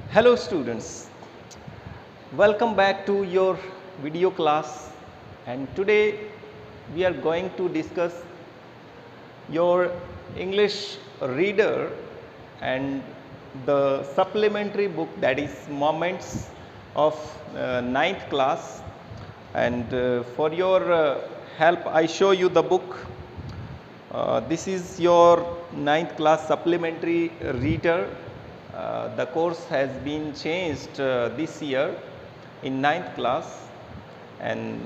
Hello students, welcome back to your video class, and today we are going to discuss your English reader and the supplementary book, that is Moments of ninth class. And for your help, I show you the book. This is your ninth class supplementary reader. The course has been changed this year in ninth class, and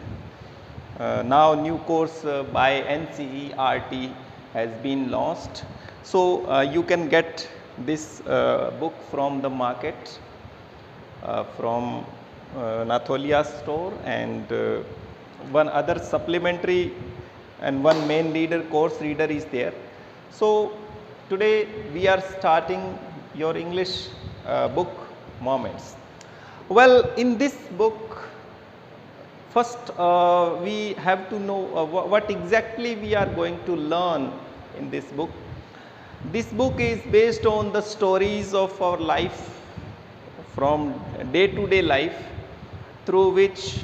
now new course by NCERT has been launched. So you can get this book from the market, from Natholia store, and one other supplementary and one main reader, course reader is there. So today we are starting your English book Moments. Well, in this book, first we have to know what exactly we are going to learn in this book. This book is based on the stories of our life, from day to day life, through which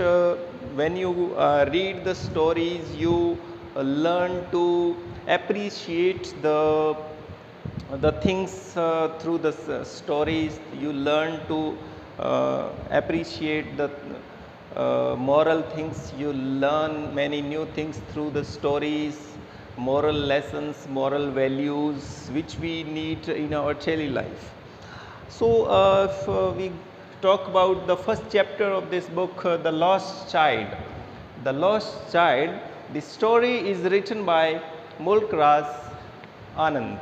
when you read the stories, you learn to appreciate the things through the stories. You learn to appreciate the moral things. You learn many new things through the stories, moral lessons, moral values which we need in our daily life. So if we talk about the first chapter of this book, The Lost Child. The Lost Child, the story is written by Mulk Raj Anand.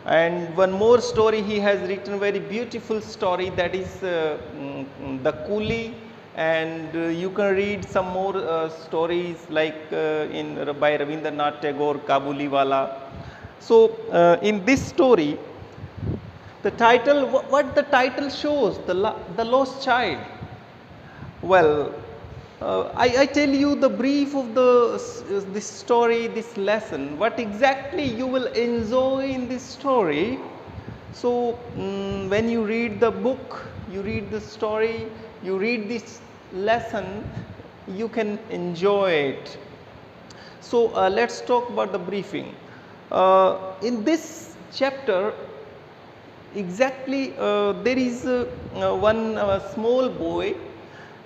And one more story he has written, very beautiful story, that is The Coolie. And you can read some more stories like by Rabindranath Tagore, Kabuliwala. So in this story, the title, what the title shows, the lost child. Well, I tell you the brief of this story, this lesson, what exactly you will enjoy in this story. So when you read the book, you read the story, you read this lesson, you can enjoy it. So let's talk about the briefing. In this chapter, exactly there is one small boy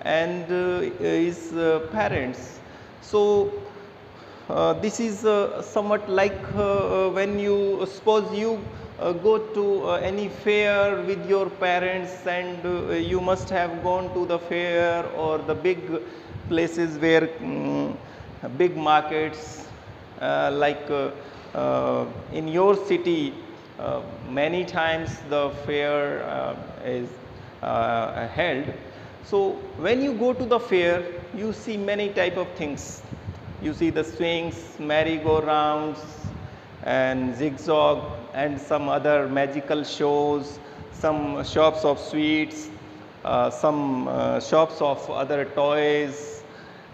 and his parents. So this is somewhat like when you suppose you go to any fair with your parents, and you must have gone to the fair or the big places where big markets, like in your city. Many times the fair is held. So when you go to the fair, you see many type of things. You see the swings, merry-go-rounds, and zigzag, and some other magical shows, some shops of sweets, some shops of other toys,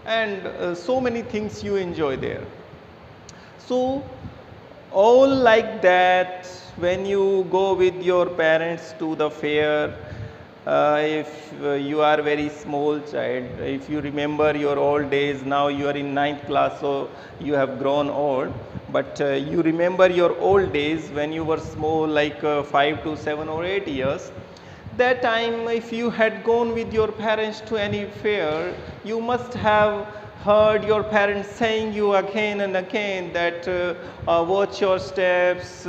and so many things you enjoy there. So all like that, when you go with your parents to the fair, if you are very small child, if you remember your old days, now you are in ninth class, so you have grown old, but you remember your old days when you were small, like 5 to 7 or 8 years. That time, if you had gone with your parents to any fair, you must have heard your parents saying you again and again that watch your steps,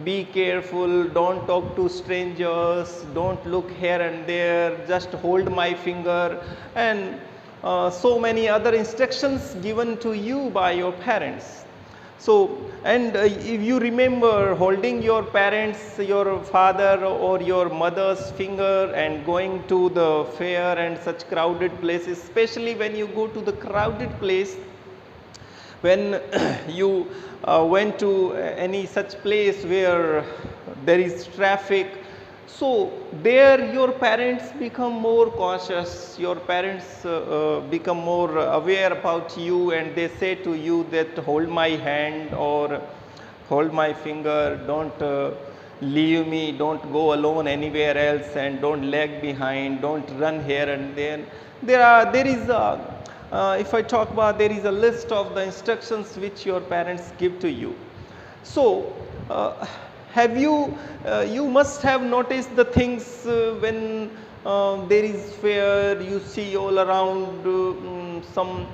be careful, don't talk to strangers, don't look here and there, just hold my finger, and so many other instructions given to you by your parents. So, and if you remember holding your parents, your father or your mother's finger and going to the fair and such crowded places, especially when you go to the crowded place, when you went to any such place where there is traffic, so there your parents become more cautious, your parents become more aware about you, and they say to you that hold my hand or hold my finger, don't leave me, don't go alone anywhere else, and don't lag behind, don't run here and there. There is a, if I talk about, there is a list of the instructions which your parents give to you. So, have you, you must have noticed the things when there is fair, you see all around some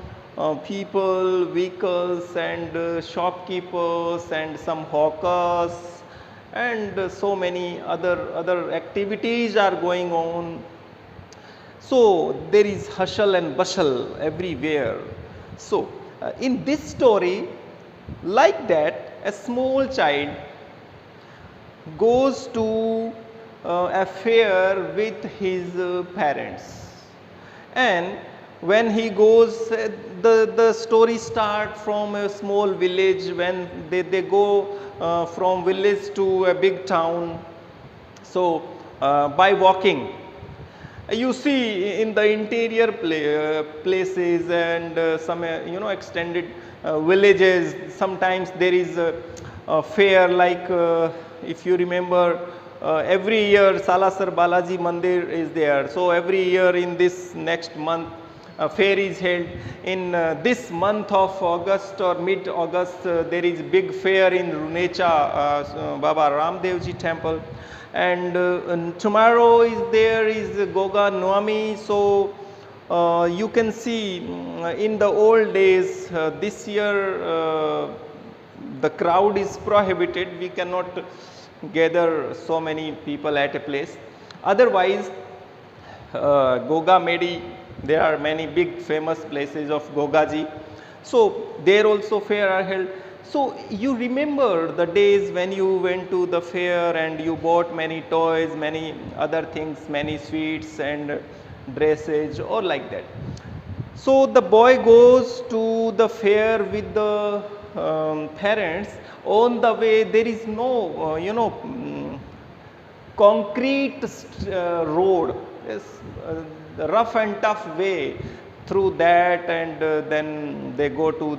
people, vehicles, and shopkeepers, and some hawkers, and so many other activities are going on. So there is hustle and bustle everywhere. So in this story, like that, a small child goes to a fair with his parents, and when he goes, the story start from a small village, when they go from village to a big town. So by walking, you see in the interior places, and some extended villages, sometimes there is a fair, like if you remember, every year Salasar Balaji Mandir is there. So every year in this next month, fair is held. In this month of August or mid August, there is big fair in Runecha, Baba Ramdevji temple. And tomorrow is Goga Noami. So you can see, in the old days, this year the crowd is prohibited, we cannot gather so many people at a place. Otherwise, Goga Medi, there are many big famous places of Gogaji. So there also fair are held. So you remember the days when you went to the fair and you bought many toys, many other things, many sweets and dresses, or like that. So the boy goes to the fair with the parents. On the way, there is no concrete road, yes, rough and tough way through that, and then they go to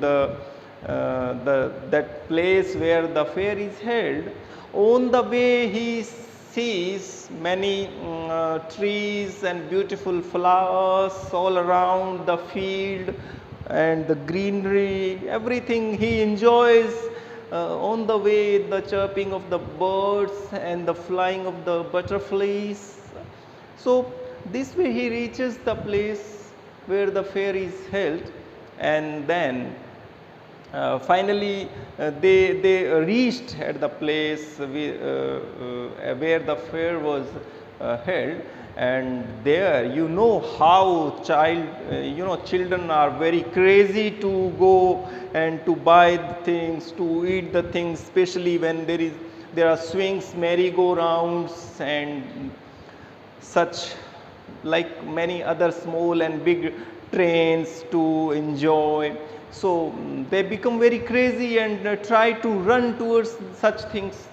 that place where the fair is held. On the way, he sees many trees and beautiful flowers all around the field, and the greenery, everything he enjoys. On the way, the chirping of the birds and the flying of the butterflies. So this way he reaches the place where the fair is held, and then finally they reached at the place where the fair was held. And there, how children are very crazy to go and to buy the things, to eat the things, especially when there are swings, merry-go-rounds, and such, like many other small and big trains to enjoy. So they become very crazy and try to run towards such things.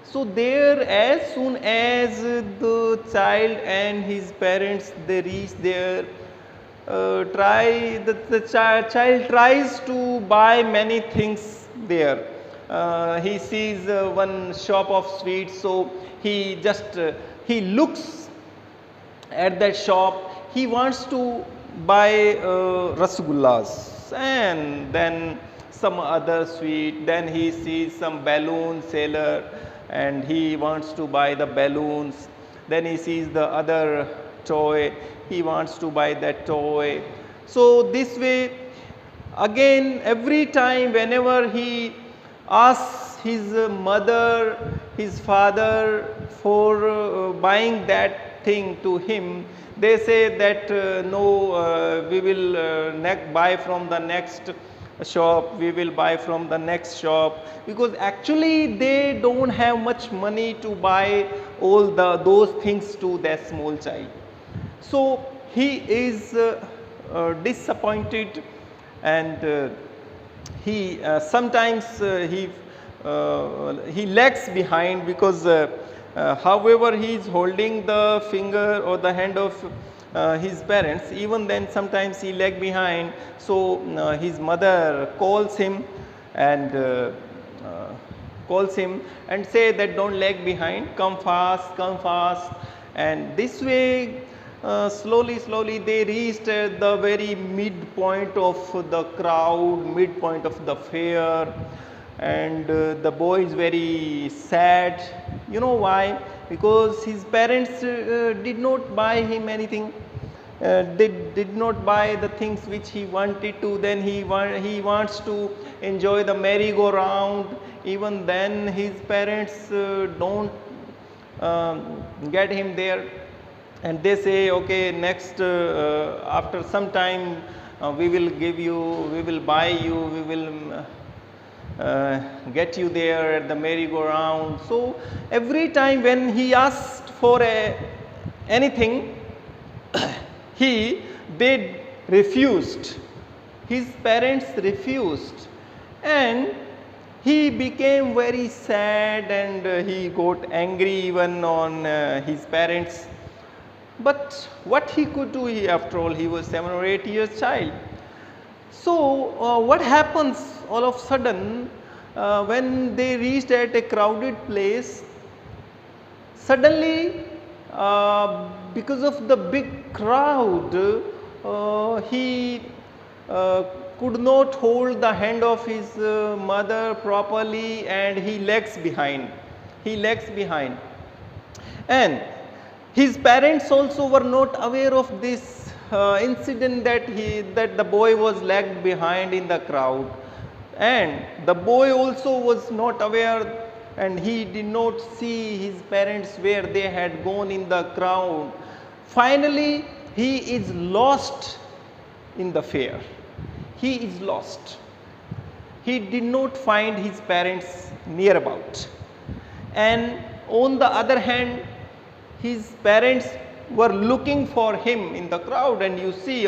So there, as soon as the child and his parents, they reach there, the child tries to buy many things there. He sees one shop of sweets, so he looks at that shop. He wants to buy rasgullas, and then some other sweet. Then he sees some balloon seller, and he wants to buy the balloons. Then he sees the other toy, he wants to buy that toy. So this way, again, every time whenever he asks his mother, his father for buying that thing to him, they say that no, we will buy from the next shop, we will buy from the next shop, because actually they don't have much money to buy all those things to that small child. So he is disappointed, and he sometimes he lags behind, because however he is holding the finger or the hand of his parents, even then sometimes he lag behind. So his mother calls him, and calls him and say that don't lag behind, come fast, and this way slowly they reached the very midpoint of the crowd, midpoint of the fair, and the boy is very sad. You know why? Because his parents did not buy him anything. They did not buy the things which he wanted to. Then he wants to enjoy the merry-go-round. Even then his parents don't get him there, and they say, okay, next after some time we will give you, we will buy you, we will get you there at the merry-go-round. So every time when he asked for anything, they refused. His parents refused, and he became very sad, and he got angry even on his parents. But what he could do, after all, he was 7 or 8 years child. So what happens all of a sudden when they reached at a crowded place, suddenly because of the big crowd, he could not hold the hand of his mother properly, and he lags behind. And his parents also were not aware of this incident, that the boy was lagged behind in the crowd, and the boy also was not aware, and he did not see his parents where they had gone in the crowd. Finally, he is lost in the fair. He is lost. He did not find his parents near about. And on the other hand, his parents were looking for him in the crowd, and you see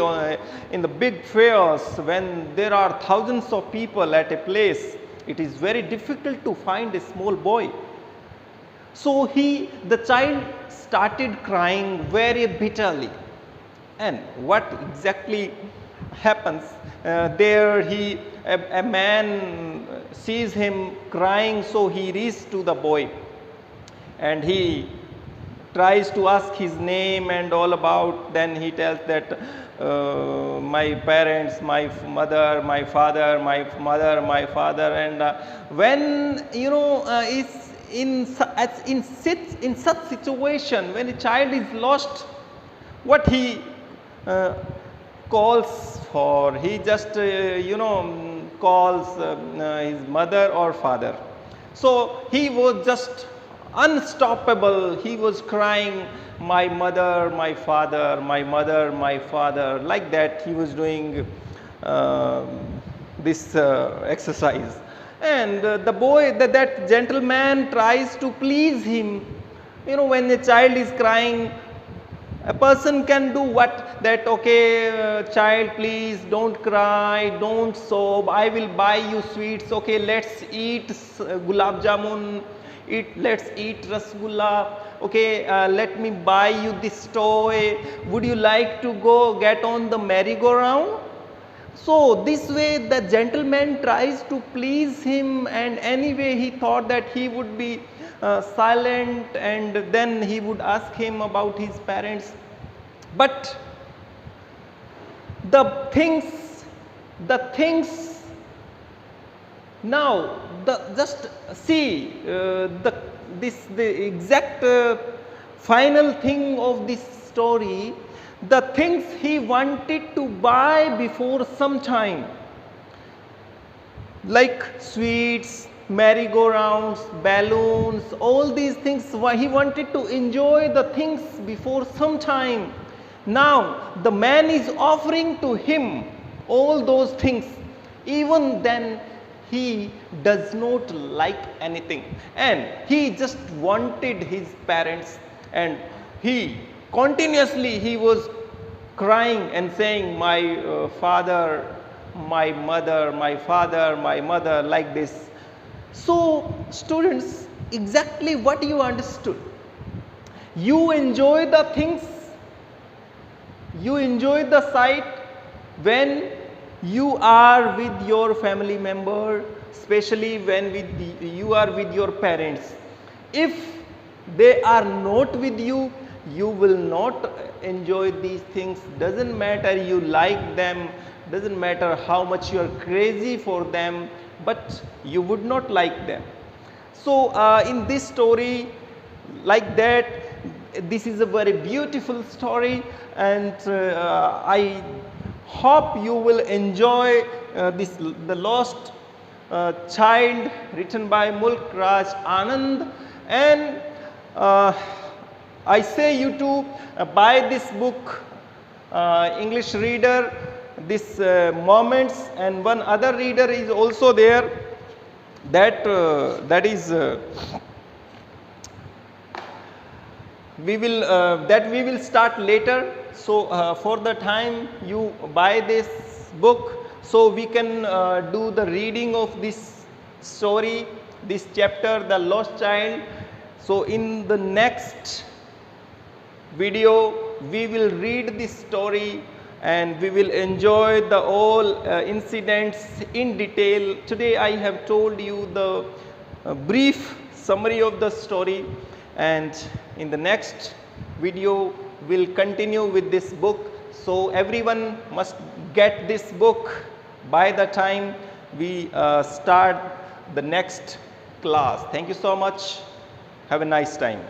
in the big fairs, when there are thousands of people at a place, it is very difficult to find a small boy. So the child started crying very bitterly. And what exactly happens? A man sees him crying, so he reaches to the boy, and he tries to ask his name and all about. Then he tells that my parents, my mother, my father, my mother, my father. And when is in such situation, when a child is lost, what he calls for? He just calls his mother or father. So he was just unstoppable. He was crying, my mother, my father, my mother, my father, like that. He was doing this exercise, and the boy, that gentleman tries to please him. When a child is crying, a person can do what? That, okay, child, please don't cry, don't sob, I will buy you sweets, okay, let's eat gulab jamun, let's eat rasgulla, okay, let me buy you this toy, would you like to go get on the merry-go-round? So this way the gentleman tries to please him, and anyway he thought that he would be silent, and then he would ask him about his parents. But the things now, just see the exact final thing of this story. The things he wanted to buy before some time, like sweets, merry-go-rounds, balloons, all these things, he wanted to enjoy the things before some time. Now the man is offering to him all those things. Even then he does not like anything, and he just wanted his parents, and he was crying and saying, my father, my mother, my father, my mother, like this. So students, exactly what you understood. You enjoy the things, you enjoy the sight when you are with your family member, especially when you are with your parents. If they are not with you, you will not enjoy these things. Doesn't matter you like them, doesn't matter how much you are crazy for them, but you would not like them. So in this story, like that, this is a very beautiful story, and I hope you will enjoy the Lost Child, written by Mulk Raj Anand. And I say you to buy this book, English Reader, this Moments, and one other reader is also there, that is we will start later. So for the time you buy this book, so we can do the reading of this story, this chapter, The Lost Child. So in the next video we will read this story and we will enjoy the all incidents in detail. Today I have told you the brief summary of the story, and in the next video we'll continue with this book. So everyone must get this book by the time we start the next class. Thank you so much. Have a nice time.